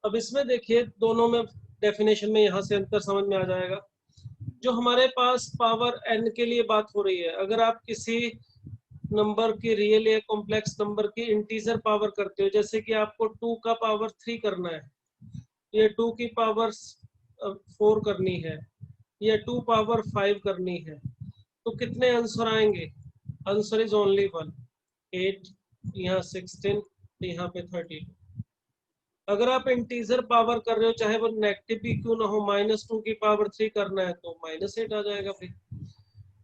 अब इसमें देखिए दोनों में डेफिनेशन में यहाँ से अंतर समझ में आ जाएगा। जो हमारे पास पावर n के लिए बात हो रही है, अगर आप किसी नंबर की रियल या कॉम्प्लेक्स नंबर की इंटीजर पावर करते हो, जैसे कि आपको 2 का पावर 3 करना है, ये 2 की पावर 4 करनी है, ये 2 पावर 5 करनी है, तो कितने आंसर आएंगे? आंसर इज ओनली वन, 8, यहाँ 16, यहाँ पे 32। अगर आप इंटीजर पावर कर रहे हो, चाहे वो नेगेटिव भी क्यों ना हो, -2 की पावर 3 करना है तो -8 आ जाएगा। फिर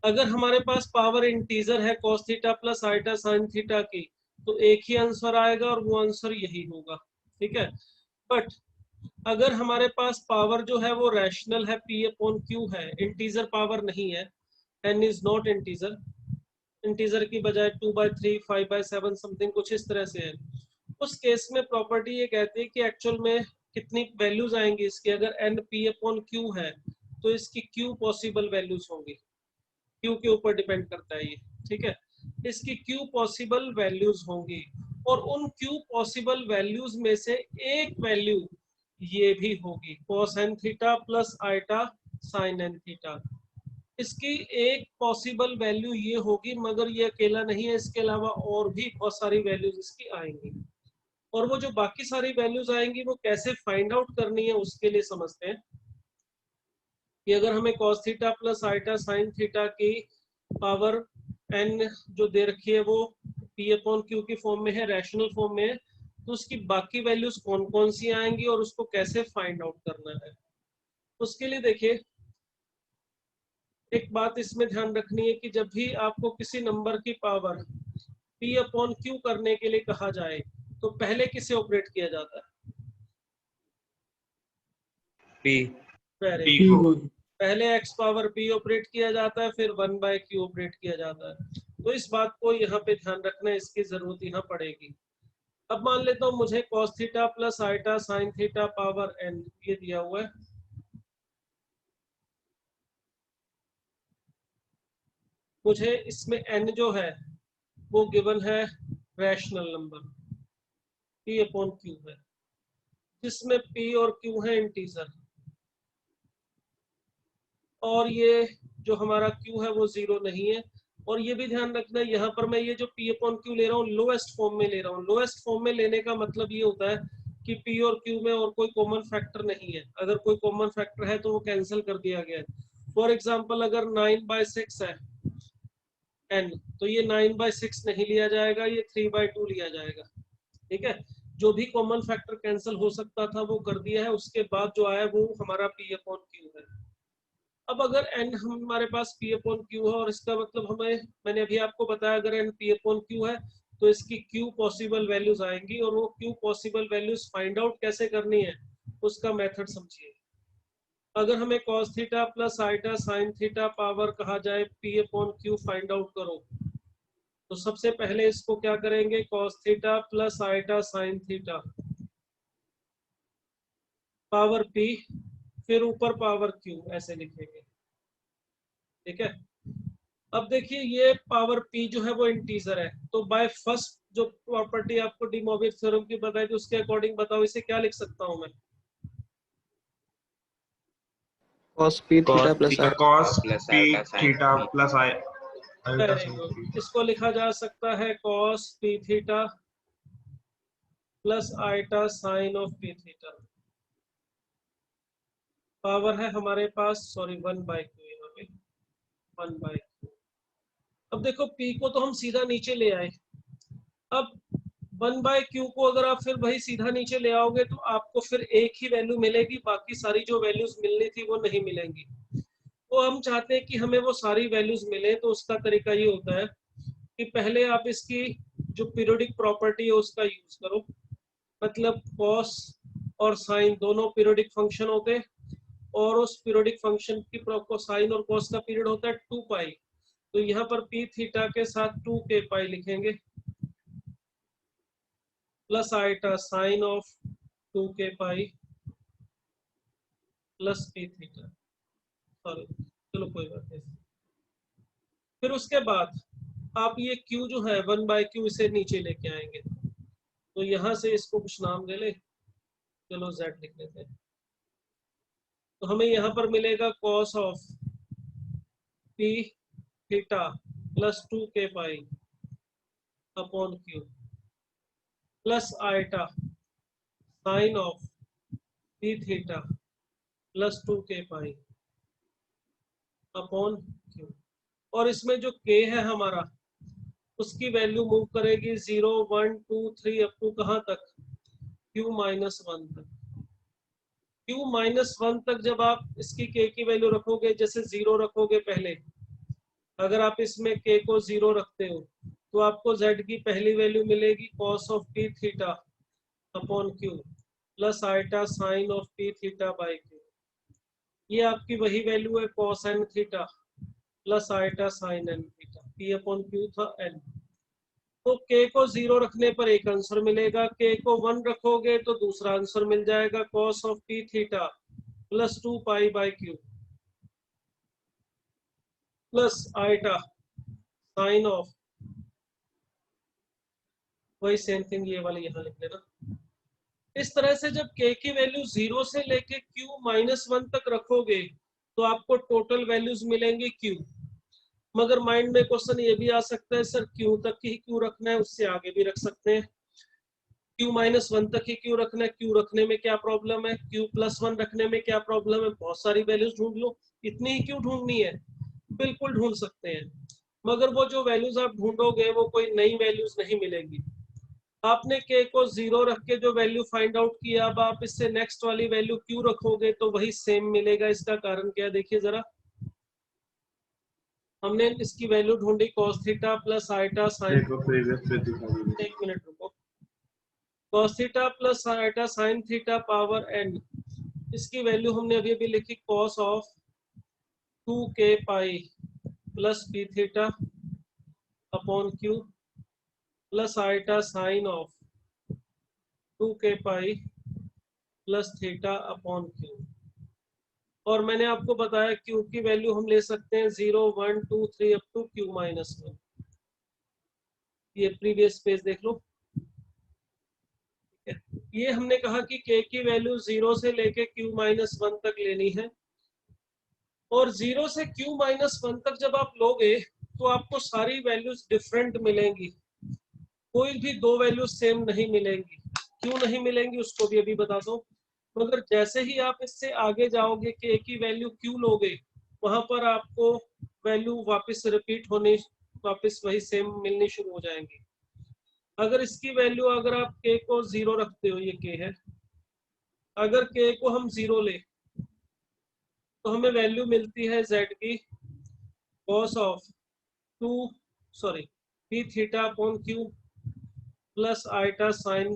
अगर हमारे पास पावर इंटीजर है cos theta plus iota sine theta की, तो एक ही आंसर आएगा और वो आंसर यही होगा, ठीक है। बट अगर हमारे पास पावर जो है वो रैशनल है, p अपॉन q है, इंटीजर पावर नहीं है, n is not integer, integer की बजाय 2/3, 5/7 समथिंग कुछ इस तरह से है, उस केस में प्रॉपर्टी ये कहती है कि एक्चुअल में कितनी वैल्यूज आएंगी इसकी। अगर n p अपॉन q है तो इसकी q पॉसिबल वैल्यूज होंगी, q के ऊपर डिपेंड करता है ये, ठीक है। इसकी q पॉसिबल वैल्यूज होंगी और उन q पॉसिबल वैल्यूज में से एक वैल्यू ये भी होगी, cos n theta plus iota sine n theta. इसकी एक पॉसिबल वैल्यू ये होगी, मगर ये अकेला नहीं है, इसके अलावा और भी बहुत सारी वैल्यूज इसकी आएंगी। और वो जो बाकी सारी वैल्यूज आएंगी वो कैसे फाइंड आउट करनी है उसके लिए समझते हैं कि अगर हमें cos theta plus iota sine theta की पावर n जो दे रखी है वो p अपॉन q की फॉर्म में है, रैशनल फॉर्म में है, तो उसकी बाकी वैल्यूज कौन कौन सी आएंगी और उसको कैसे फाइंड आउट करना है। उसके लिए देखिए एक बात इसमें ध्यान रखनी है कि जब भी आपको किसी नंबर की पावर p अपॉन q करने के लिए कहा जाए तो पहले किसे ऑपरेट किया जाता है? पहले x पावर p ऑपरेट किया जाता है, फिर 1/q ऑपरेट किया जाता है। तो इस बात को यहाँ पे ध्यान रखना है, इसकी जरूरत यहाँ पड़ेगी। अब मान लेता हूँ मुझे cos theta plus iota sine theta power n ये दिया हुआ है, मुझे इसमें n जो है वो गिवन है rational number p upon q है, जिसमें p और q है इंटीजर, और ये जो हमारा q है वो 0 नहीं है। और ये भी ध्यान रखना है यहाँ पर मैं ये जो p अपॉन q ले रहा हूँ लोएस्ट फॉर्म में ले रहा हूँ। लोएस्ट फॉर्म में लेने का मतलब ये होता है कि p और q में और कोई कॉमन फैक्टर नहीं है, अगर कोई कॉमन फैक्टर है तो वो कैंसिल कर दिया गया है। फॉर एग्जाम्पल अगर 9/6 है n, तो ये 9/6 नहीं लिया जाएगा, ये 3/2 लिया जाएगा, ठीक है। जो भी कॉमन फैक्टर कैंसिल हो सकता था वो कर दिया है, उसके बाद जो आया वो हमारा p अपॉन q है। अब अगर n हमारे पास p अपॉन q है और इसका मतलब हमें, मैंने अभी आपको बताया अगर n p अपॉन q है तो इसकी q पॉसिबल वैल्यूज आएंगी, और वो q possible values find out कैसे करनी है उसका मेथड समझिए। अगर हमें cos theta plus iota sine theta power कहा जाए p upon q find out करो, तो सबसे पहले इसको क्या करेंगे, cos theta plus iota sine theta power p, फिर ऊपर पावर q ऐसे लिखेंगे, ठीक है। अब देखिए ये पावर p जो है वो इंटीजर है, तो बाय फर्स्ट जो प्रॉपर्टी आपको डी मोविट थ्योरम की बताई थी उसके अकॉर्डिंग बताओ इसे क्या लिख सकता हूं मैं? cos p theta plus very good, इसको लिखा जा सकता है cos p theta plus iota sine of p theta, power है हमारे पास, सॉरी 1/q, यहाँ पे 1/q। अब देखो p को तो हम सीधा नीचे ले आए, अब 1/q को अगर आप फिर वही सीधा नीचे ले आओगे तो आपको फिर एक ही वैल्यू मिलेगी, बाकी सारी जो वैल्यूज मिलनी थी वो नहीं मिलेंगी। तो हम चाहते हैं कि हमें वो सारी वैल्यूज मिले, तो उसका तरीका ये होता है कि पहले आप इसकी जो पीरियोडिक प्रॉपर्टी है उसका यूज करो, मतलब cos और साइन दोनों पीरियोडिक फंक्शन होते हैं, और उस पीरियोडिक फंक्शन की साइन और cos का पीरियड होता है 2π, तो यहाँ पर p थीटा के साथ 2k पाई लिखेंगे plus iota sine of 2k pi plus p theta, sorry चलो कोई बात नहीं। फिर उसके बाद आप ये q जो है 1/q इसे नीचे लेके आएंगे, तो यहाँ से इसको कुछ नाम दे ले, चलो z लिख लेते हैं। तो हमें यहाँ पर मिलेगा cos of p theta plus 2k pi upon q plus iota sine of p theta plus 2k pi upon q। और इसमें जो k है हमारा, उसकी वैल्यू मूव करेगी 0 1 2 3 अप टू कहाँ तक, q माइनस 1 तक। q माइनस 1 तक जब आप इसकी k की वैल्यू रखोगे, जैसे 0 रखोगे पहले, अगर आप इसमें k को 0 रखते हो तो आपको z की पहली वैल्यू मिलेगी cos of p theta upon q plus iota sine of p theta by q। ये आपकी वही वैल्यू है cos n theta plus iota sine n theta, p upon q था n। तो k को 0 रखने पर एक आंसर मिलेगा, k को 1 रखोगे तो दूसरा आंसर मिल जाएगा cos of p theta plus 2 pi by q plus iota sine of, वही सेम थिंग ये वाली यहाँ लिख लेना। इस तरह से जब k की वैल्यू 0 से लेके q माइनस 1 तक रखोगे तो आपको टोटल वैल्यूज मिलेंगे q। मगर माइंड में क्वेश्चन ये भी आ सकता है, सर q तक ही क्यों रखना है, उससे आगे भी रख सकते हैं। q माइनस 1 तक ही क्यों रखना है, q रखने में क्या प्रॉब्लम है, q प्लस 1 रखने में क्या प्रॉब्लम है, बहुत सारी वैल्यूज ढूंढ लो। इतनी ही क्यों ढूंढनी है, बिल्कुल ढूंढ सकते हैं। मगर वो जो वैल्यूज आप ढूंढोगे वो कोई नई वैल्यूज नहीं मिलेगी। आपने k को 0 रख के जो वैल्यू फाइंड आउट किया, अब आप इससे नेक्स्ट वाली वैल्यू q रखोगे तो वही सेम मिलेगा। इसका कारण क्या है, देखिए जरा। हमने इसकी वैल्यू ढूंढी cos theta plus iota sine, एक मिनट रुको, cos theta plus iota sine theta power n, इसकी वैल्यू हमने अभी अभी लिखी cos of 2k pi plus p theta upon q plus iota sine of 2k pi plus theta upon q। और मैंने आपको बताया q की वैल्यू हम ले सकते हैं 0 1 2 3 अप टू q माइनस 1। ये प्रीवियस पेज देख लो। ये हमने कहा कि k की वैल्यू 0 से लेके q माइनस 1 तक लेनी है, और 0 से q माइनस 1 तक जब आप लोगे तो आपको सारी वैल्यूज डिफरेंट मिलेंगी, कोई भी दो वैल्यूज सेम नहीं मिलेंगी। क्यों नहीं मिलेंगी उसको भी अभी बता दो। मगर जैसे ही आप इससे आगे जाओगे k की वैल्यू q लोगे, वहां पर आपको वैल्यू वापस रिपीट होने, वापस वही सेम मिलनी शुरू हो जाएंगी। अगर इसकी वैल्यू, अगर आप k को 0 रखते हो, ये k है, अगर k को हम 0 ले तो हमें वैल्यू मिलती है z की cos of p theta upon q plus iota sine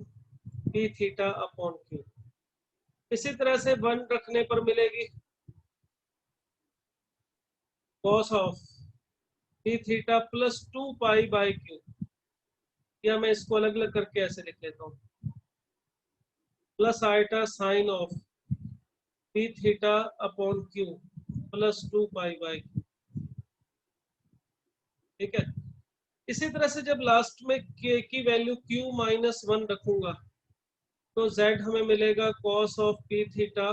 p theta upon q। इसी तरह से 1 रखने पर मिलेगी cos of p theta plus 2 pi by q, या मैं इसको अलग अलग करके ऐसे लिख लेता हूँ, plus iota sine of p theta upon q plus 2 pi by q। ठीक है। इसी तरह से जब लास्ट में k की वैल्यू q माइनस 1 रखूंगा तो z हमें मिलेगा cos of p theta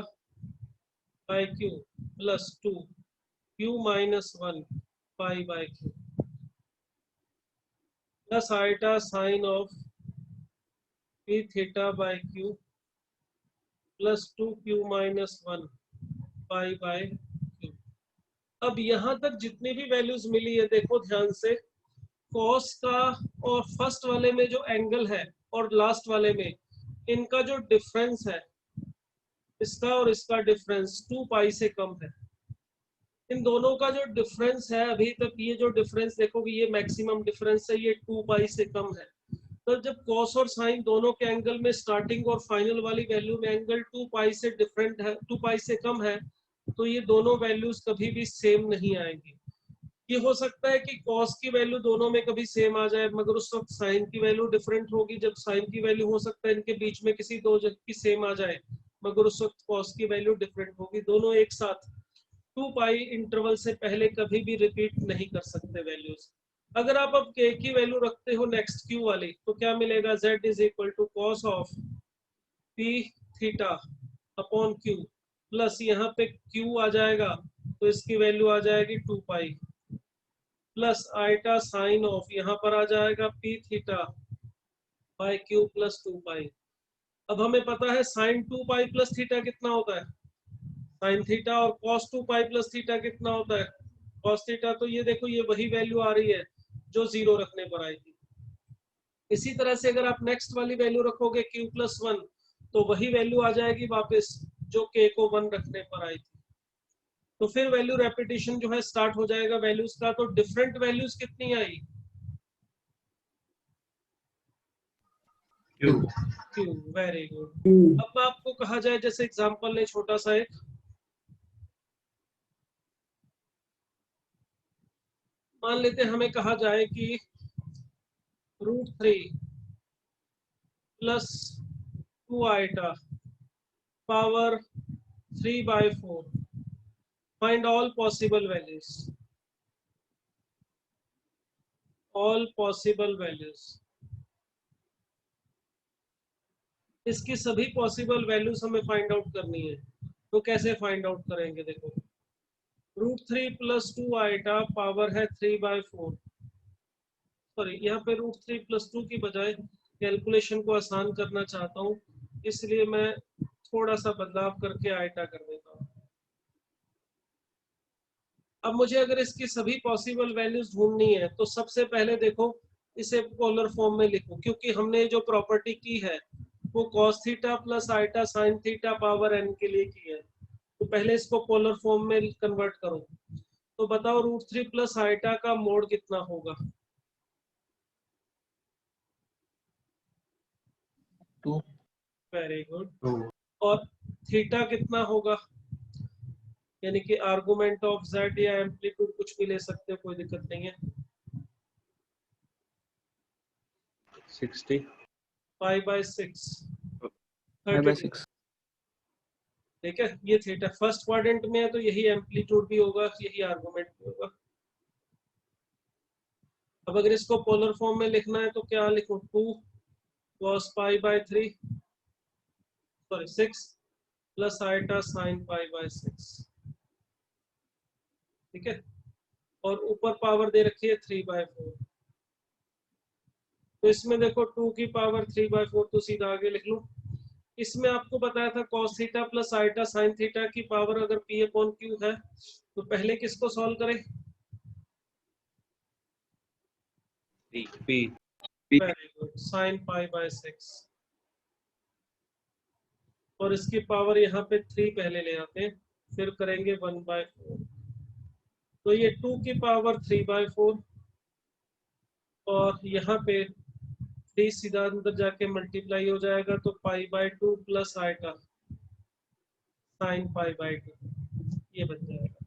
by q plus 2 q minus 1 pi by q plus iota sine of p theta by q plus 2q minus 1 pi by q। अब यहाँ तक जितनी भी वैल्यूज मिली है, देखो ध्यान से, cos का और फर्स्ट वाले में जो एंगल है और लास्ट वाले में, इनका जो डिफरेंस है, इसका और इसका डिफरेंस 2 पाई से कम है। इन दोनों का जो डिफरेंस है अभी तक, ये जो डिफरेंस देखोगे ये मैक्सिमम डिफरेंस है, ये 2 पाई से कम है। तो जब cos और sin दोनों के एंगल में स्टार्टिंग और फाइनल वाली वैल्यू में एंगल 2 पाई से डिफरेंट है, 2 पाई से कम है, तो ये दोनों वैल्यूज कभी भी सेम नहीं आएंगी। ये हो सकता है कि cos की वैल्यू दोनों में कभी सेम आ जाए, मगर उस वक्त sin की वैल्यू डिफरेंट होगी। जब sin की वैल्यू हो सकता है इनके बीच में किसी दो की सेम आ जाए, मगर उस वक्त cos की वैल्यू डिफरेंट होगी। दोनों एक साथ 2 पाई इंटरवल से पहले कभी भी रिपीट नहीं कर सकते वैल्यूज। अगर आप अब k की वैल्यू रखते हो नेक्स्ट q वाली, तो क्या मिलेगा, z is equal to cos of p theta upon Q plus यहाँ पे क्यू आ जाएगा तो इसकी वैल्यू आ जाएगी 2 pi plus iota sine of यहाँ पर आ जाएगा P theta by Q plus 2 pi. अब हमें पता है साइन 2 पाई प्लस थीटा कितना होता है, साइन थीटा, और कॉस 2 पाई प्लस थीटा कितना होता है कॉस थीटा। तो ये देखो ये वही वैल्यू आ रही है जो 0 रखने पर आई थी। इसी तरह से अगर आप नेक्स्ट वाली वैल्यू रखोगे q प्लस 1 तो वही वैल्यू आ जाएगी वापस जो k को 1 रखने पर आई थी। तो फिर वैल्यू रेपिटेशन जो है स्टार्ट हो जाएगा वैल्यूज का। तो डिफरेंट वैल्यूज कितनी आई, q। Very good. अब आपको कहा जाए जैसे एग्जांपल ले छोटा सा एक, मान लेते हैं हमें कहा जाए कि √3 plus 2 iota power 3/4 find all possible values, all possible values. इसकी सभी पॉसिबल वैल्यूज हमें फाइंड आउट करनी है। तो कैसे फाइंड आउट करेंगे, देखो √3 प्लस 2 आइटा पावर है 3/4, सॉरी यहाँ पे √3 प्लस 2 की बजाय कैलकुलेशन को आसान करना चाहता हूँ इसलिए मैं थोड़ा सा बदलाव करके आइटा कर देता हूँ। अब मुझे अगर इसकी सभी पॉसिबल वैल्यूज ढूंढनी है तो सबसे पहले देखो इसे पोलर फॉर्म में लिखो, क्योंकि हमने जो प्रॉपर्टी की है वो cos theta plus iota sine theta power n के लिए की है। तो पहले इसको पोलर फॉर्म में कन्वर्ट करो। तो बताओ √3 प्लस आइटा का मोड कितना होगा, 2। Very good. और थीटा कितना होगा, यानी कि आर्गुमेंट ऑफ z या एम्पलीट्यूड कुछ भी ले सकते हो, कोई दिक्कत नहीं है। 60 5/6 5/6। ठीक है, ये थीटा फर्स्ट क्वाड्रेंट में है तो यही एम्पलीट्यूड भी होगा, यही आर्गुमेंट भी होगा। अब अगर इसको पोलर फॉर्म में लिखना है तो क्या लिखूं, 2 cos π/3 sorry 6 plus iota sine π/6, ठीक है। और ऊपर पावर दे रखी है 3/4। तो इसमें देखो 2 की पावर 3/4 तो सीधा आगे लिख लो। इसमें आपको बताया था cos theta plus iota sine theta की पावर अगर p अपॉन q है तो पहले किसको सॉल्व करें, p। Very good, sign π/6। और इसकी पावर यहाँ पे 3 पहले ले आते हैं फिर करेंगे 1/4। तो ये 2 की पावर 3/4 और यहाँ पे 3 सीधा अंदर जाके मल्टीप्लाई हो जाएगा तो π/2 प्लस आएगा साइन π/2, ये बन जाएगा।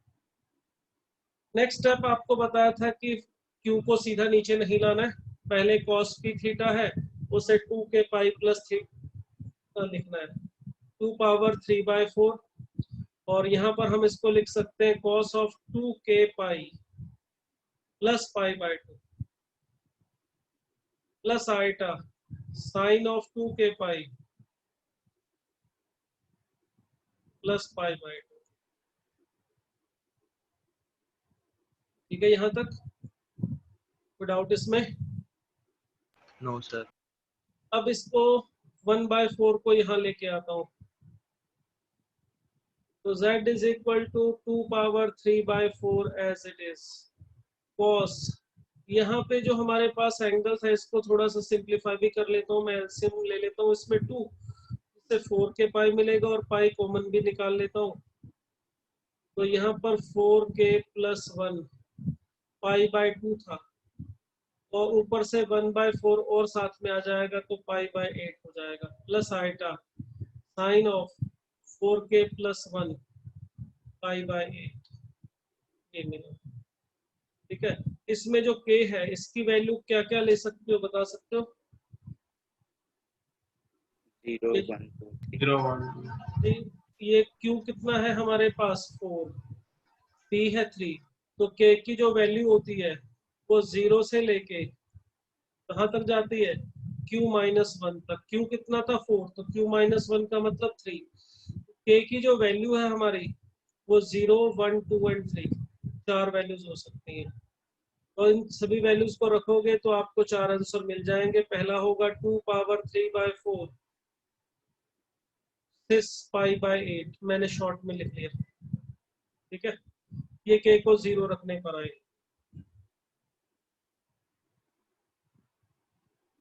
नेक्स्ट स्टेप आपको बताया था कि q को सीधा नीचे नहीं लाना है, पहले cos p थीटा है उसे 2 के पाई प्लस थीटा लिखना है, 2 पावर 3/4 और यहाँ पर हम इसको लिख सकते हैं cos ऑफ 2 के pi plus π/2 plus iota sine of 2 के पाई प्लस π/2। ठीक है यहाँ तक, कोई डाउट इसमें? No sir. अब इसको 1/4 को यहाँ लेके आता हूँ तो z is equal to 2 power 3/4 as it is cos, यहाँ पे जो हमारे पास एंगल्स है इसको थोड़ा सा सिंप्लीफाई भी कर लेता हूँ, मैं एलसीएम ले लेता हूँ इसमें 2, इससे 4 के पाई मिलेगा और पाई कॉमन भी निकाल लेता हूँ। तो यहाँ पर 4k प्लस 1 π/2 था और ऊपर से 1/4 और साथ में आ जाएगा तो π/8 हो जाएगा plus iota sine of 4k plus 1 π/8, ये मिला। ठीक है, इसमें जो k है इसकी वैल्यू क्या क्या ले सकते हो, बता सकते हो? 0 1 2 3। ये q कितना है हमारे पास 4, p है 3, तो k की जो वैल्यू होती है वो 0 से लेके कहाँ तक जाती है, q -1 तक। q कितना था 4, तो q -1 का मतलब 3। k की जो वैल्यू है हमारी वो 0, 1, 2 एंड 3, 4 वैल्यूज हो सकती हैं। और इन सभी वैल्यूज को रखोगे तो आपको 4 आंसर मिल जाएंगे। पहला होगा 2 पावर 3/4 6 π/8, मैंने शॉर्ट में लिख लिया, ठीक है। ये k को 0 रखने पर आएगी।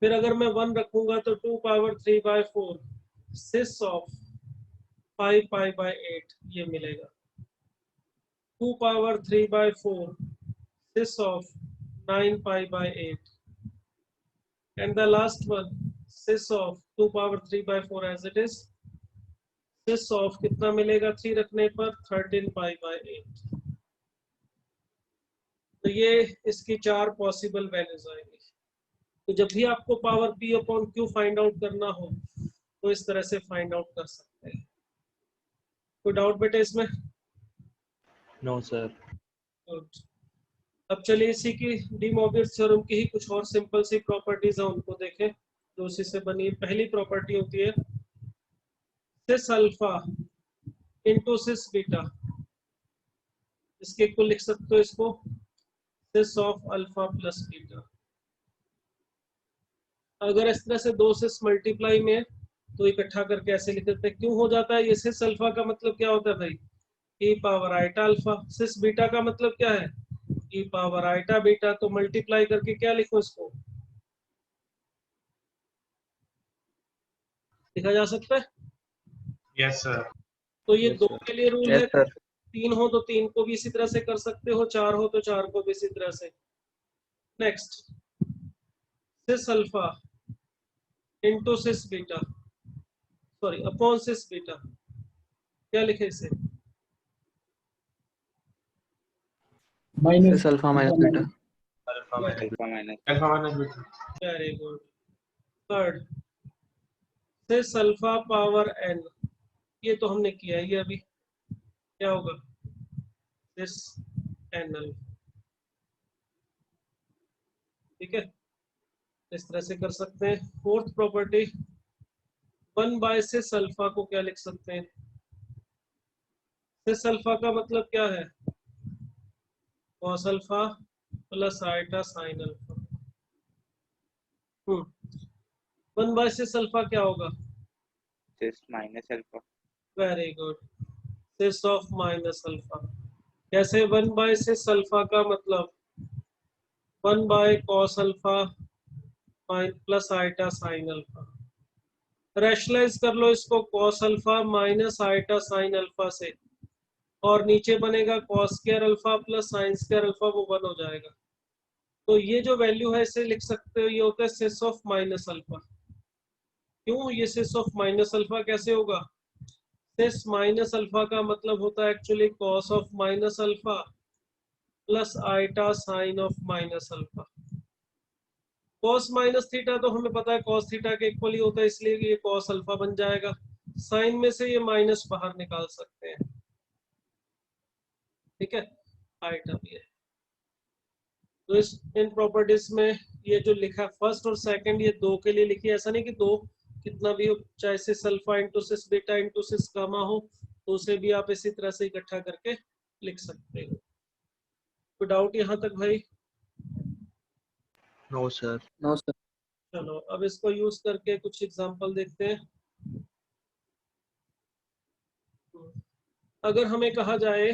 फिर अगर मैं 1 रखूंगा तो 2 पावर 3/4 6 ऑफ 5 π/8 ये मिलेगा। 2 power 3/4 6 of 9 π/8 and the last one 6 of 2 power 3/4 as it is। 6 of कितना मिलेगा 3 रखने पर 13 π/8। तो ये इसकी 4 पॉसिबल वैल्यूज आएंगी। तो जब भी आपको power p upon q find out करना हो तो इस तरह से फाइंड आउट कर सकते हैं। कोई डाउट बेटा इसमें? No sir. गुड। अब चलिए इसी की डी मॉर्गन थ्योरम की ही कुछ और सिंपल सी प्रॉपर्टीज है उनको देखें जो उसी से बनी। पहली प्रॉपर्टी होती है सिस अल्फा इंटू सिस बीटा। इसके इक्वल लिख सकते हो इसको सिस ऑफ अल्फा प्लस बीटा। अगर इस तरह से दो सिस मल्टीप्लाई में तो इकट्ठा करके ऐसे लिख देते हैं। क्यों हो जाता है ये? सिस अल्फा का मतलब क्या होता है भाई? e power iota alpha. Cis beta का मतलब क्या है? e power iota beta. तो मल्टीप्लाई करके क्या लिखो इसको? लिखा जा सकता है? Yes sir. तो ये Yes, दो sir. के लिए रूल Yes, है। sir. 3 हो तो 3 को भी इसी तरह से कर सकते हो, 4 हो तो 4 को भी इसी तरह से। Next cis alpha into cis beta, sorry upon cis beta. क्या लिखे इसे? Cis alpha minus beta. Alpha minus Alpha minus. Alpha minus beta. Very good. Third cis alpha power n, ये तो हमने किया है। ये अभी क्या होगा? सिस n अल्फा, ठीक है। इस तरह से कर सकते हैं। फोर्थ प्रॉपर्टी 1/सिस अल्फा को क्या लिख सकते हैं? सिस अल्फा का मतलब क्या है? Cos alpha plus iota sine alpha. 1/सिस अल्फा क्या होगा? Cis minus alpha. Very good, cis of minus alpha. कैसे? 1/सिस अल्फा का मतलब 1/कॉस alpha plus iota sine alpha. Rationalise कर लो इसको cos alpha minus iota sine alpha से, और नीचे बनेगा cos square alpha plus sine square alpha, वो 1 हो जाएगा। तो ये जो वैल्यू है इसे लिख सकते हो, ये होता है सिस ऑफ माइनस अल्फा। क्यों? ये सिस ऑफ माइनस अल्फा कैसे होगा? सिस माइनस अल्फा का मतलब होता है actually cos of minus alpha plus iota sine of minus alpha. Cos minus theta तो हमें पता है कॉस थीटा के इक्वल ही होता है, इसलिए ये कॉस अल्फा बन जाएगा। साइन में से ये माइनस बाहर निकाल सकते हैं, ठीक है। आइटा भी है। तो इस इन प्रॉपर्टीज में ये जो लिखा है फर्स्ट और सेकंड, ये दो के लिए लिखी है। ऐसा नहीं कि दो कितना भी हो, चाहे सिस alpha into cis beta into cis gamma हो, तो उसे भी आप इसी तरह से इकट्ठा करके लिख सकते हो। तो डाउट यहाँ तक भाई? No, sir. No, sir. चलो अब इसको यूज करके कुछ एग्जांपल देखते हैं। अगर हमें कहा जाए,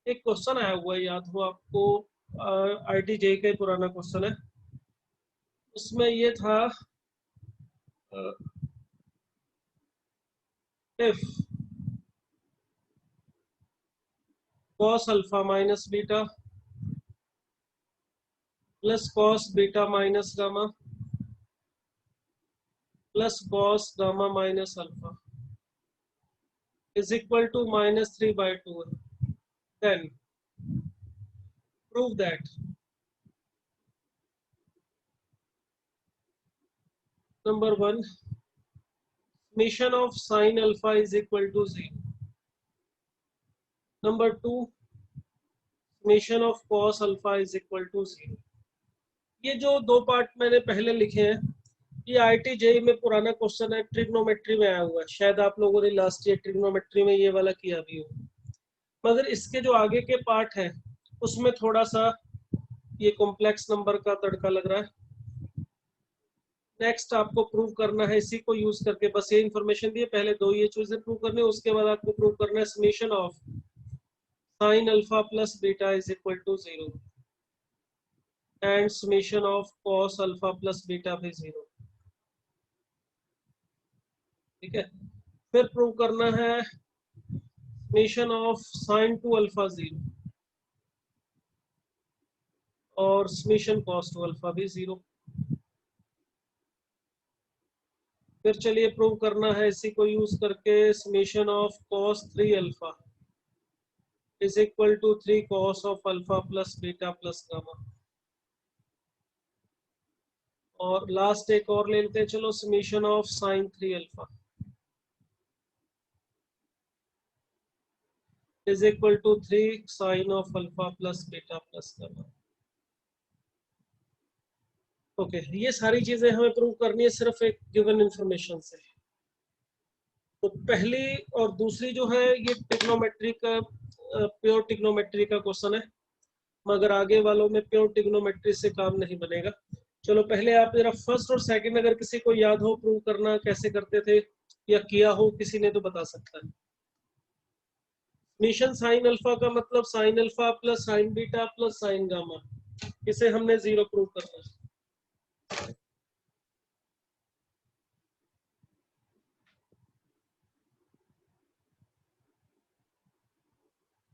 एक क्वेश्चन आया हुआ है, याद हो आपको? IIT-JEE का पुराना क्वेश्चन है। उसमें ये था if cos alpha minus beta plus cos beta minus gamma plus cos gamma minus alpha is equal to -3/2, then prove that number 1 summation of sin alpha is equal to 0, number 2 summation of cos alpha is equal to 0। ये जो दो part मैंने पहले लिखे हैं, ये IIT JEE में पुराना क्वेश्चन है, ट्रिग्नोमेट्री में आया हुआ है। शायद आप लोगों ने लास्ट ईयर ट्रिग्नोमेट्री में ये वाला किया भी हो, मगर इसके जो आगे के पार्ट है उसमें थोड़ा सा ये कॉम्प्लेक्स नंबर का तड़का लग रहा है। नेक्स्ट आपको प्रूव करना है इसी को यूज करके, बस ये इंफॉर्मेशन दी है, पहले दो ये चीजें प्रूव करनी है, उसके बाद आपको प्रूव करना है summation of sin alpha plus beta is equal to 0 and summation of cos alpha plus beta भी 0। ठीक है, फिर प्रूव करना है समेशन ऑफ sin 2 अल्फा 0 और समेशन cos 2 अल्फा भी 0। फिर चलिए प्रूव करना है इसी को यूज करके summation of cos 3 alpha is equal to 3 cos of alpha plus beta plus gamma. और लास्ट एक और ले लेते हैं, चलो summation of sin 3 alpha is equal to 3 sin of alpha plus beta plus gamma. Okay, ये सारी चीजें हमें प्रूव करनी है सिर्फ एक गिवन इंफॉर्मेशन से। तो पहली और दूसरी जो है ये ट्रिग्नोमेट्री का प्योर ट्रिग्नोमेट्री का क्वेश्चन है, मगर आगे वालों में प्योर ट्रिग्नोमेट्री से काम नहीं बनेगा। चलो पहले आप जरा फर्स्ट और सेकंड अगर किसी को याद हो प्रूव करना कैसे करते थे या किया हो किसी ने तो बता सकता है। समेशन साइन अल्फा का मतलब sign alpha plus sine beta plus sine gamma, इसे हमने 0 प्रूव करना है।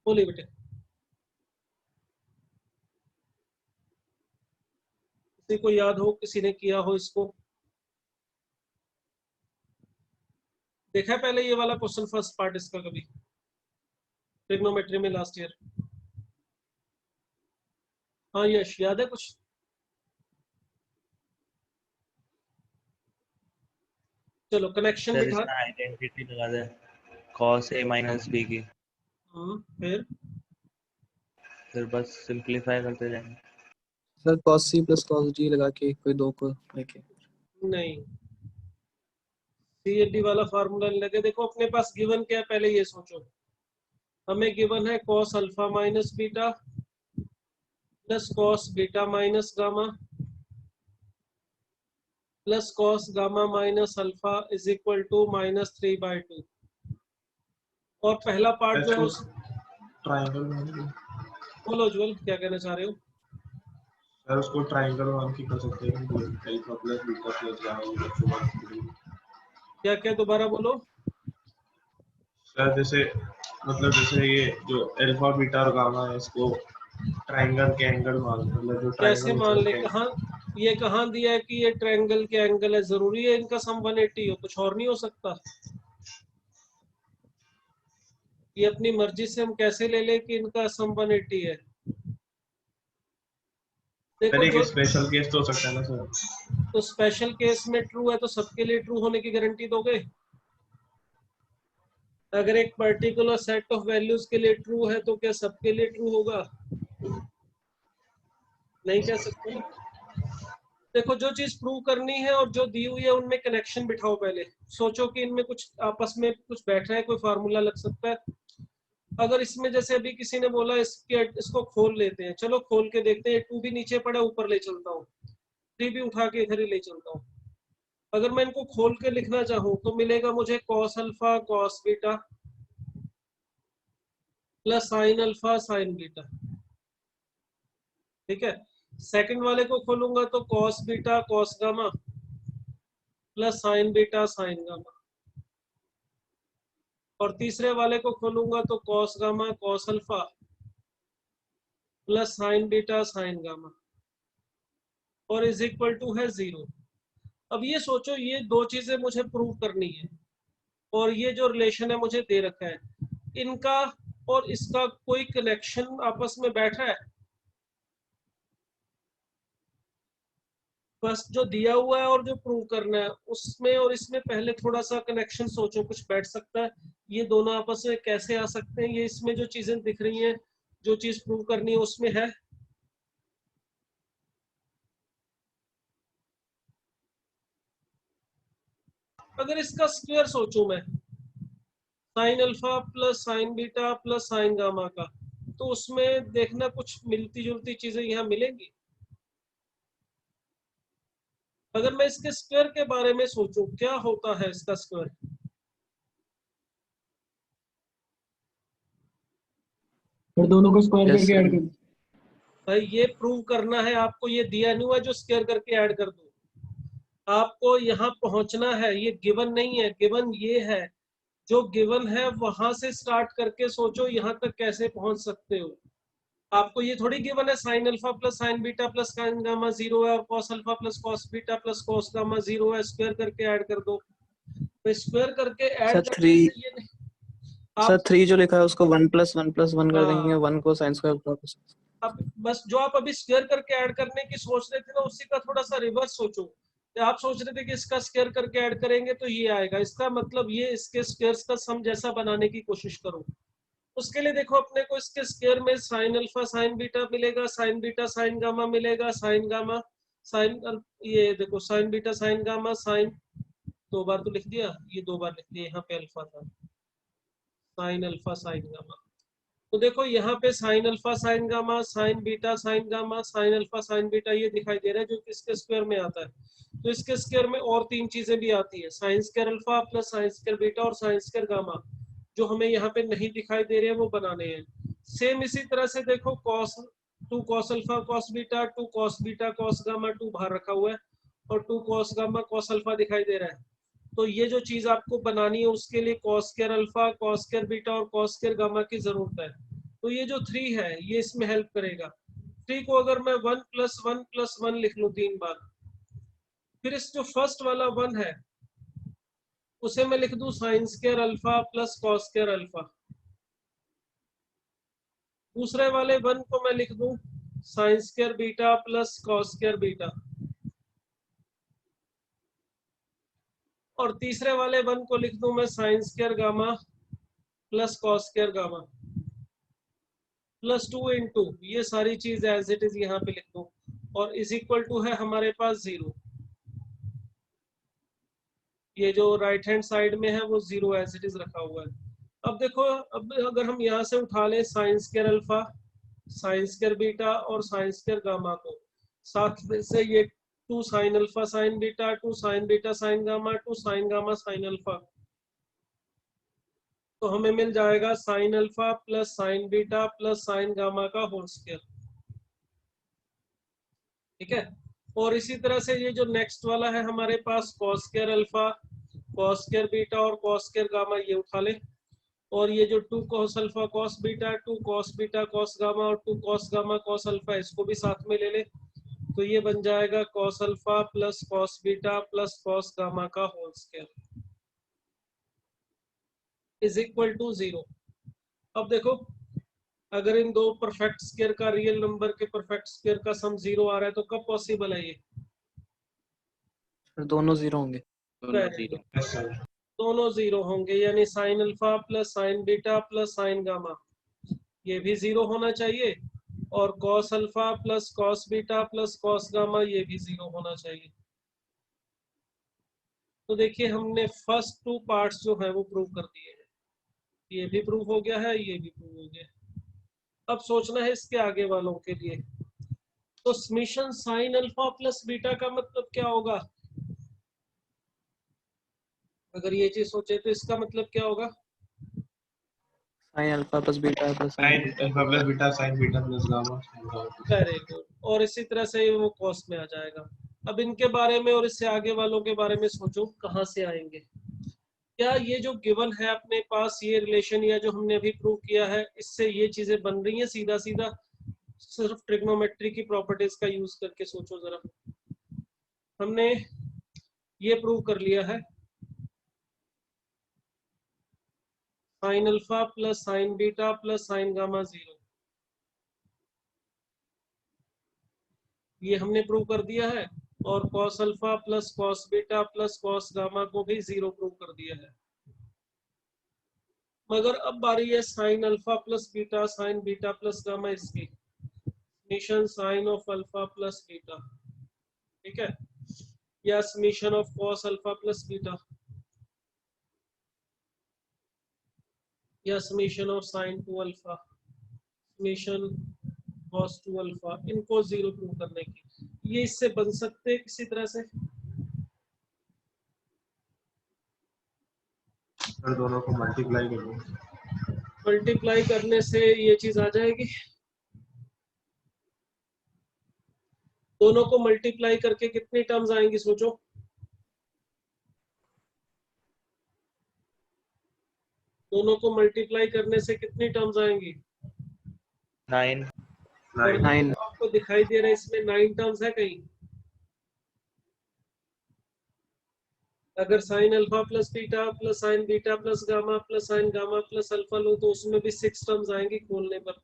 बोलिए बेटे, किसी को याद हो, किसी ने किया हो इसको, देखा है पहले ये वाला क्वेश्चन फर्स्ट पार्ट इसका कभी ट्रिग्नोमेट्री में लास्ट ईयर? हाँ यश, याद है कुछ? चलो कनेक्शन सर बिठा। इसमें आइडेंटिटी लगा दे cos a माइनस b की, फिर बस सिंपलीफाई करते जाएंगे। Sir cos c plus cos d लगा के कोई दो को लेके। नहीं, CAD वाला फार्मूला लगे। देखो अपने पास गिवन क्या है पहले ये सोचो। हमें गिवन है cos alpha minus beta plus cos beta minus gamma plus cos gamma minus alpha is equal to -3/2। और पहला पार्ट जो है उस ट्राइंगल बोलो उज्ज्वल क्या कहना चाह रहे हो? सर उसको ट्राइंगल वन की कर सकते हैं, alpha plus beta plus gamma. क्या क्या दोबारा बोलो। सर जैसे मतलब जैसे ये जो अल्फा बीटा और गामा है इसको ट्राइंगल के एंगल मान, मतलब जो कैसे ट्राइंगल मान ले? कहाँ ये कहाँ दिया है कि ये ट्रायंगल के एंगल है? जरूरी है इनका सम 180 हो? कुछ और नहीं हो सकता? ये अपनी मर्जी से हम कैसे ले ले कि इनका सम 180 है? देखो एक जो स्पेशल केस तो हो सकता है ना सर। तो स्पेशल केस में ट्रू है तो सबके लिए ट्रू होने की गारंटी दोगे? अगर एक पर्टिकुलर सेट ऑफ वैल्यूज के लिए ट्रू है तो क्या सबके लिए ट्रू होगा? नहीं कह सकते। देखो जो चीज प्रूव करनी है और जो दी हुई है उनमें कनेक्शन बिठाओ। पहले सोचो कि इनमें कुछ आपस में कुछ बैठ रहा है, कोई फार्मूला लग सकता है। अगर इसमें जैसे अभी किसी ने बोला इसको खोल लेते हैं, चलो खोल के देखते हैं। 2 भी नीचे पड़ा, ऊपर ले चलता हूँ, 3 भी उठा के इधर ही ले चलता हूँ। अगर मैं इनको खोल के लिखना चाहूँ तो मिलेगा मुझे cos alpha cos beta plus sin alpha sin beta. ठीक है, सेकंड वाले को खोलूंगा तो cos beta cos gamma plus sin beta sin gamma. और तीसरे वाले को खोलूंगा तो cos gamma cos alpha plus sin beta sin gamma और इज इक्वल टू है 0। अब ये सोचो ये दो चीजें मुझे प्रूव करनी है और ये जो रिलेशन है मुझे दे रखा है, इनका और इसका कोई कनेक्शन आपस में बैठ रहा है? बस जो दिया हुआ है और जो प्रूव करना है उसमें और इसमें पहले थोड़ा सा कनेक्शन सोचो, कुछ बैठ सकता है? ये दोनों आपस में कैसे आ सकते हैं? ये इसमें जो चीजें दिख रही हैं, जो चीज प्रूव करनी है उसमें है? अगर इसका स्क्वायर सोचूं मैं, sign alpha plus sine beta plus sine gamma का, तो उसमें देखना कुछ मिलती जुलती चीजें यहाँ मिलेंगी। अगर मैं इसके स्क्वायर के बारे में सोचूं, क्या होता है इसका स्क्वायर? फिर दोनों को स्क्वायर Yes, करके sir. ऐड कर। भाई ये प्रूव करना है आपको, ये दिया नहीं हुआ जो स्क्वायर करके ऐड कर दो। आपको यहाँ पहुंचना है, ये गिवन नहीं है, गिवन ये है, जो गिवन है वहां से स्टार्ट करके सोचो यहाँ तक कैसे पहुंच सकते हो। आपको ये थोड़ी गिवन है sine alpha plus sine beta plus sine gamma 0 है और cos alpha plus cos beta plus cos gamma 0 है, स्क्वायर करके ऐड कर दो। तो स्क्वायर करके ऐड सर करने 3 से ये नहीं, सर आप 3 जो लिखा है उसको 1 + 1 + 1 कर देंगे, हाँ, 1 को साइन स्क्वायर। अब बस जो आप अभी स्क्वायर करके ऐड करने की सोच रहे थे ना, उसी का थोड़ा सा रिवर्स सोचो। तो आप सोच रहे थे कि इसका स्क्वायर करके ऐड करेंगे तो ये आएगा, इसका मतलब ये इसके स्क्वायर्स का सम जैसा बनाने की कोशिश करो। उसके लिए देखो अपने को इसके स्क्वायर में साइन अल्फा साइन बीटा मिलेगा, साइन बीटा साइन गामा मिलेगा, साइन गामा साइन, ये देखो sine beta sine gamma sine, 2 बार तो लिख दिया, ये 2 बार लिख दिया, यहाँ पे अल्फा था, साइन अल्फा साइन गामा। तो देखो यहाँ पे sign alpha sign gamma sign beta sine gamma sign alpha sine beta ये दिखाई दे रहा है, जो किसके स्क्वायर में आता है। तो इसके स्क्वायर में और 3 चीजें भी आती है, sign square alpha plus sine square beta और साइन स्क्वायर गामा, जो हमें यहाँ पे नहीं दिखाई दे रहे हैं वो बनाने हैं। सेम इसी तरह से देखो cos 2 cos alpha cos beta 2 cos beta cos gamma 2 बाहर रखा हुआ है और 2 कॉस गामा कॉस अल्फा दिखाई दे रहा है। तो ये जो चीज आपको बनानी है उसके लिए cos square alpha cos square beta और कॉस स्क्वायर गामा की जरूरत है। तो ये जो 3 है ये इसमें हेल्प करेगा। 3 को अगर मैं 1 + 1 + 1 लिख लूं 3 बार, फिर इस जो फर्स्ट वाला 1 है उसे मैं लिख दूं sign square alpha plus cos square alpha. दूसरे वाले 1 को मैं लिख दूं sine square beta plus cos square beta. और तीसरे वाले 1 को लिख दूं मैं sine square gamma plus cos square gamma +2 × ये सारी चीज एज इट इज यहाँ पे लिख दो, और इज इक्वल टू है हमारे पास 0। ये जो राइट हैंड साइड में है वो 0 एज इट इज रखा हुआ है। अब देखो, अब अगर हम यहाँ से उठा लें sign square alpha sine square beta और साइन स्क्वायर गामा को, साथ में से ये 2 sign alpha sine beta 2 sign beta sine gamma 2 sign gamma sine alpha, तो हमें मिल जाएगा sign alpha plus sine beta plus sine gamma का होल स्क्वायर। ठीक है। और इसी तरह से ये जो नेक्स्ट वाला है हमारे पास cos square alpha cos square beta और कॉस स्क्वायर गामा, ये उठा ले। और ये जो 2 cos alpha cos beta 2 cos beta cos gamma और 2 कॉस गामा कॉस अल्फा, इसको भी साथ में ले ले। तो ये बन जाएगा cos alpha plus cos beta plus cos gamma का whole square is equal to 0। अब देखो, अगर इन दो परफेक्ट स्क्वायर का रियल नंबर के परफेक्ट स्क्वायर का सम 0 आ रहा है तो कब पॉसिबल है ये? दोनों 0 होंगे। दोनों 0 होंगे, यानी sign alpha plus sine beta plus sine gamma ये भी 0 होना चाहिए, और cos alpha plus cos beta plus cos gamma ये भी 0 होना चाहिए। तो देखिए हमने फर्स्ट 2 पार्ट्स जो है वो प्रूव कर दिए हैं, ये भी प्रूव हो गया है, ये भी प्रूव हो गया है। अब सोचना है इसके आगे वालों के लिए। तो summation sign alpha plus beta का मतलब क्या होगा? अगर ये चीज सोचे तो इसका मतलब क्या होगा? Sign alpha plus beta plus sign sign alpha plus beta sine beta plus gamma. Very good. और इसी तरह से वो कॉस में आ जाएगा। अब इनके बारे में और इससे आगे वालों के बारे में सोचो कहाँ से आएंगे। क्या ये जो गिवन है अपने पास, ये रिलेशन या जो हमने अभी प्रूव किया है, इससे ये चीजें बन रही हैं सीधा सीधा? सिर्फ ट्रिग्नोमेट्री की प्रॉपर्टीज का यूज करके सोचो जरा। हमने ये प्रूव कर लिया है sine alpha plus sine beta plus sine gamma 0, ये हमने प्रूव कर दिया है। और cos alpha plus cos beta plus cos gamma को भी 0 प्रूव कर दिया है। मगर अब बारी है sine alpha plus beta sine beta plus gamma इसकी, summation sine of alpha plus beta, ठीक है, या summation of cos alpha plus beta. या summation of sine two alpha, summation cos two alpha, इनको जीरो प्रूव करने की, ये इससे बन सकते हैं किसी तरह से। फिर दोनों को मल्टीप्लाई कर दो। मल्टीप्लाई करने से ये चीज आ जाएगी, दोनों को मल्टीप्लाई करके कितनी टर्म्स आएंगी सोचो। दोनों को मल्टीप्लाई करने से कितनी टर्म्स आएंगी? 9 और 9 आपको दिखाई दे रहा है इसमें 9 टर्म्स है कहीं? अगर sine alpha plus beta plus sine beta plus gamma plus sine gamma plus alpha लो तो उसमें भी 6 टर्म्स आएंगी खोलने पर।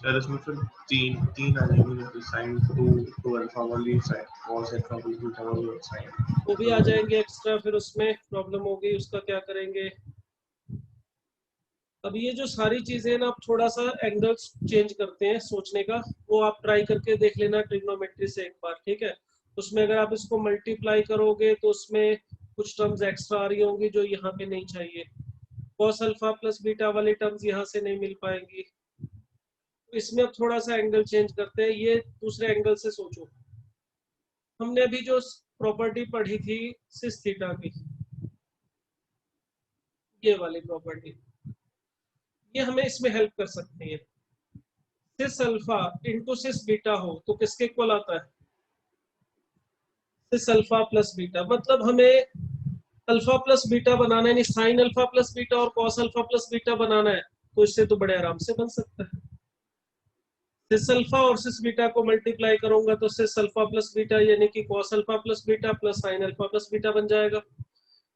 सर इसमें फिर तीन तीन आ जाएंगे, जैसे साइन टू अल्फा वाली, sine cos alpha plus beta वाली और साइन वो भी आ जाएंगे एक्स्ट्रा, फिर उसमें प्रॉब्लम होगी, उसका क्या करेंगे? अब ये जो सारी चीजें ना, आप थोड़ा सा एंगल्स चेंज करते हैं सोचने का, वो आप ट्राई करके देख लेना ट्रिग्नोमेट्री से एक बार, ठीक है? उसमें अगर आप इसको मल्टीप्लाई करोगे तो उसमें कुछ टर्म्स एक्स्ट्रा आ रही होंगी जो यहाँ पे नहीं चाहिए। कॉस अल्फा प्लस बीटा वाली टर्म्स यहाँ से नहीं मिल पाएंगी। इसमें अब थोड़ा सा एंगल चेंज करते हैं, ये दूसरे एंगल से सोचो। हमने अभी जो प्रॉपर्टी पढ़ी थी सिस थीटा की, ये वाली प्रॉपर्टी, ये हमें इसमें हेल्प कर सकती है। सिस अल्फा इंटू सिस बीटा हो तो किसके इक्वल आता है? सिस अल्फा प्लस बीटा। मतलब हमें अल्फा प्लस बीटा बनाना है, नहीं साइन अल्फा प्लस बीटा और कॉस अल्फा प्लस बीटा बनाना है, तो इससे तो बड़े आराम से बन सकता है। सिस अल्फा और सिस बीटा को मल्टीप्लाई करूंगा तो सिस अल्फा प्लस बीटा यानी कि cos alpha plus beta plus sign alpha plus beta बन जाएगा।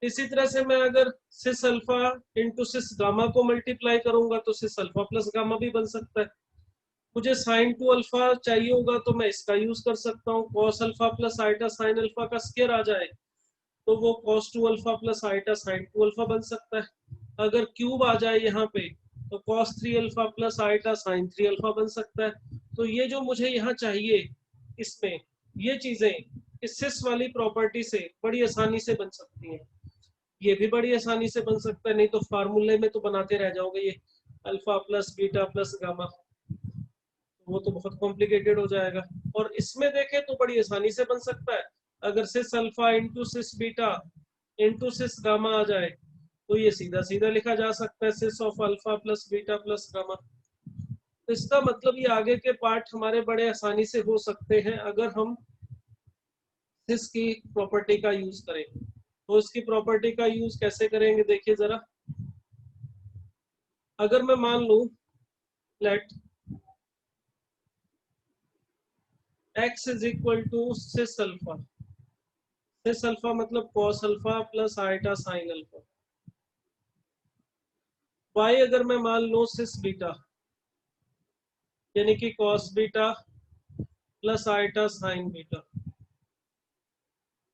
इसी तरह से मैं अगर cis alpha into cis gamma को मल्टीप्लाई करूंगा तो सिस अल्फा प्लस गामा भी बन सकता है। मुझे साइन टू अल्फा चाहिए होगा तो मैं इसका यूज कर सकता हूँ, cos alpha plus iota sine alpha का स्क्वायर आ जाए तो वो cos two alpha plus iota sine two alpha बन सकता है। अगर क्यूब आ जाए यहाँ पे तो cos three alpha plus iota sine three alpha बन सकता है। तो ये जो मुझे यहाँ चाहिए इसमें, ये चीजें इस सिस वाली प्रॉपर्टी से बड़ी आसानी से बन सकती हैं। ये भी बड़ी आसानी से बन सकता है, नहीं तो फार्मूले में तो बनाते रह जाओगे ये alpha plus beta plus gamma, वो तो बहुत कॉम्प्लिकेटेड हो जाएगा। और इसमें देखें तो बड़ी आसानी से बन सकता है, अगर cis alpha into cis beta into cis gamma आ जाए तो ये सीधा सीधा लिखा जा सकता है cis of alpha plus beta plus gamma. तो इसका मतलब ये आगे के पार्ट हमारे बड़े आसानी से हो सकते हैं अगर हम सिस की प्रॉपर्टी का यूज करें। तो इसकी प्रॉपर्टी का यूज कैसे करेंगे देखिए जरा। अगर मैं मान लूं let x is equal to cis alpha, cis alpha मतलब cos alpha plus iota sine alpha, y अगर मैं मान लूं सिस बीटा यानी कि cos beta plus iota sine beta,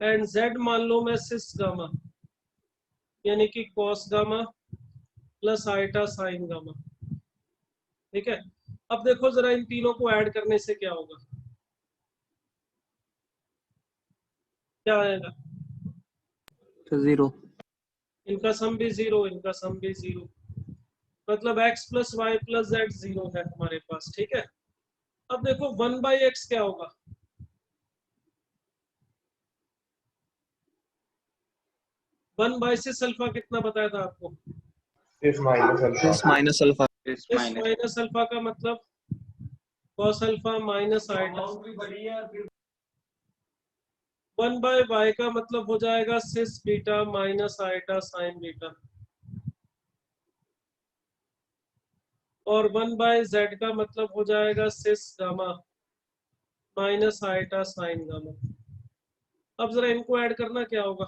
and z मान लो मैं सिस गामा यानी कि cos gamma plus iota sine gamma. ठीक है, अब देखो जरा इन तीनों को ऐड करने से क्या होगा, क्या आएगा? 0 इनका सम भी जीरो, इनका सम भी जीरो, मतलब x plus y plus z zero है हमारे पास। ठीक है, अब देखो 1/x क्या होगा? वन बाई सिस अल्फा कितना बताया था आपको? इस माइनस अल्फा सिस माइनस अल्फा इस इस माइनस माइनस अल्फा का मतलब cos alpha minus iota. 1/y का मतलब हो जाएगा cis beta minus iota sine beta, और 1/z का मतलब हो जाएगा cis gamma minus iota sine gamma. अब जरा इनको ऐड करना क्या होगा,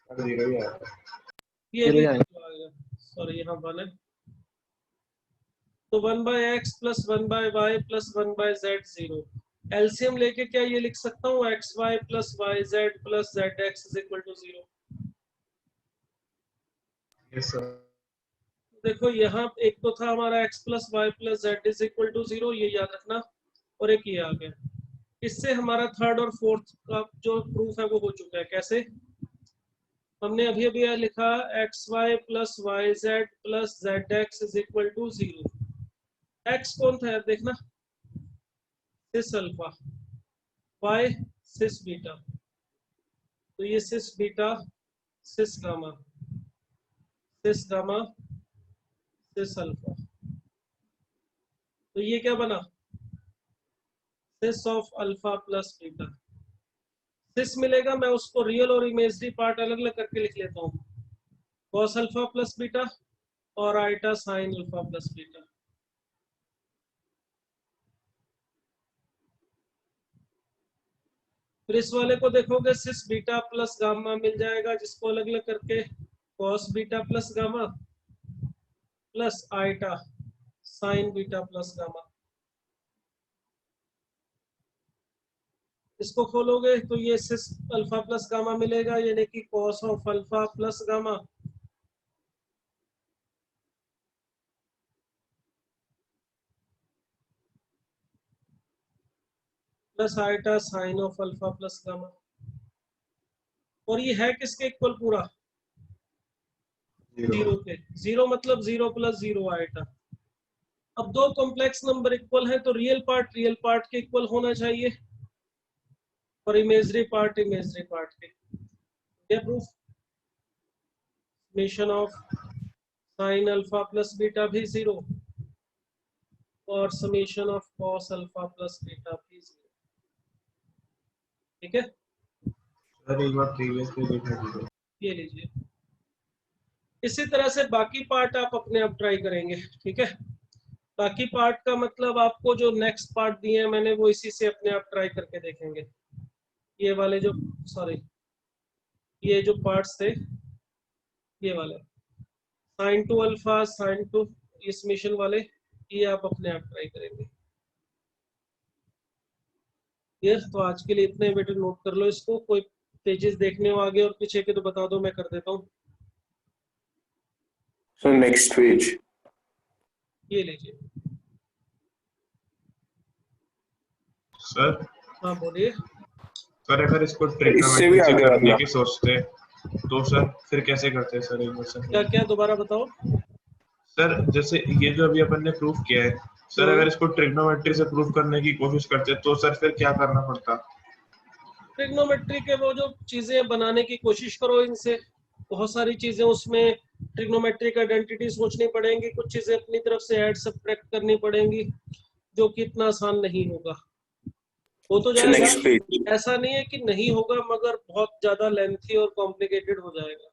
जीरो ही आता है। ये जीरो भी ही आएगा। जीरो आएगा, सॉरी यहाँ 1 है। तो 1/x plus 1/y plus 1/z zero, LCM लेके क्या ये लिख सकता हूँ xy plus yz plus zx is equal to zero. Yes sir. देखो यहाँ एक तो था हमारा x plus y plus z is equal to zero, ये याद रखना, और एक ये आ गया। इससे हमारा थर्ड और फोर्थ का जो प्रूफ है वो हो चुका है। कैसे? हमने अभी अभी लिखा x y plus y z plus z x is equal to 0। X कौन था यार, देखना, cis alpha, y cis beta, तो ये cis beta cis gamma cis gamma cis alpha, तो ये क्या बना, cis of alpha plus beta. Cis मिलेगा, मैं उसको रियल और इमेजरी पार्ट अलग अलग करके लिख लेता हूँ, कॉस अल्फा प्लस बीटा और iota sine alpha plus beta. फिर इस वाले को देखोगे, सिस बीटा प्लस गामा मिल जाएगा, जिसको अलग अलग करके cos beta plus gamma plus iota sine beta plus gamma. इसको खोलोगे तो ये सिस अल्फा प्लस गामा मिलेगा, यानी कि cos of alpha plus gamma plus iota sine of alpha plus gamma. और ये है किसके इक्वल पूरा, 0 के। 0 मतलब 0 प्लस 0 आइटा। अब दो कॉम्प्लेक्स नंबर इक्वल है तो रियल पार्ट के इक्वल होना चाहिए और इमेजरी पार्ट के। ये proof, summation of sine alpha plus beta भी 0 और summation of cos alpha plus beta भी 0। ठीक है, सर एक बार प्रीवियस पे देखा दीजिए। ये लीजिए। इसी तरह से बाकी पार्ट आप अपने आप ट्राई करेंगे। ठीक है, बाकी पार्ट का मतलब आपको जो नेक्स्ट पार्ट दिए हैं मैंने, वो इसी से अपने आप ट्राई करके देखेंगे। ये वाले जो ये जो पार्ट्स थे, ये वाले sign two alpha sign to इस मिशन वाले, ये आप अपने आप ट्राई करेंगे। ये तो आज के लिए इतने बेटे, नोट कर लो इसको। कोई पेजेस देखने हो आगे और पीछे के तो बता दो, मैं कर देता हूँ। So next page. ये लीजिए। सर हाँ बोलिए। सर अगर इसको इससे भी ट्रिग्नोमेट्री से आगे करने वाला। की सोचते तो सर फिर कैसे करते सर, एक बार सर? क्या क्या दोबारा बताओ। सर जैसे ये जो अभी अपन ने प्रूफ किया है सर, अगर इसको ट्रिग्नोमेट्री से प्रूफ करने की कोशिश करते तो सर फिर क्या करना पड़ता? ट्रिग्नोमेट्री के वो जो चीजें बनाने की कोशिश करो, इनसे बहुत सारी चीजें उसमें ट्रिग्नोमेट्रिक आइडेंटिटी सोचनी पड़ेंगी, कुछ चीजें अपनी तरफ से ऐड सब्ट्रैक्ट करनी पड़ेंगी, जो कि इतना आसान नहीं होगा। हो तो So next जाएगा, page. ऐसा नहीं है कि नहीं होगा, मगर बहुत ज्यादा लेंथी और कॉम्प्लिकेटेड हो जाएगा।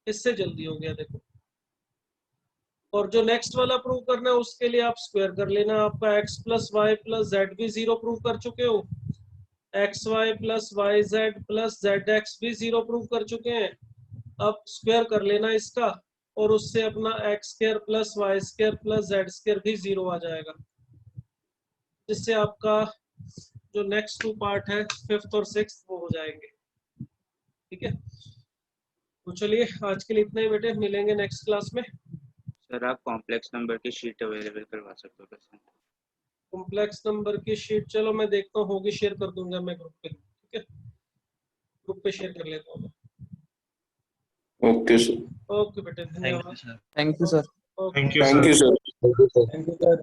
इससे जल्दी हो गया देखो। और जो नेक्स्ट वाला प्रूव करना है उसके लिए आप स्क्वायर कर लेना। आपका x plus y plus z भी 0 प्रूव कर चुके हो, x y plus y z plus z x भी 0 प्रूव कर चुके हैं। अब स्क्वायर कर लेना इसका, और उससे अपना x square plus y square plus z square भी 0 आ जाएगा, जिससे आपका जो नेक्स्ट टू पार्ट है, फिफ्थ और सिक्स्थ, वो हो जाएंगे। ठीक है, तो चलिए आज के लिए इतना ही बेटे, मिलेंगे नेक्स्ट क्लास में। सर आप कॉम्प्लेक्स नंबर की शीट अवेलेबल करवा सकते हो कैसे? कॉम्प्लेक्स नंबर की शीट, चलो मैं देखता हूँ, होगी, शेयर कर दूंगा मैं ग्रुप पे। ठीक है, ग्रुप पे शेयर कर लेता हूँ। Okay, sir. ओके बेटे, थैंक धन्यवाद। You sir. Thank you sir. Okay. Thank you Thank sir. you, sir. Thank you sir.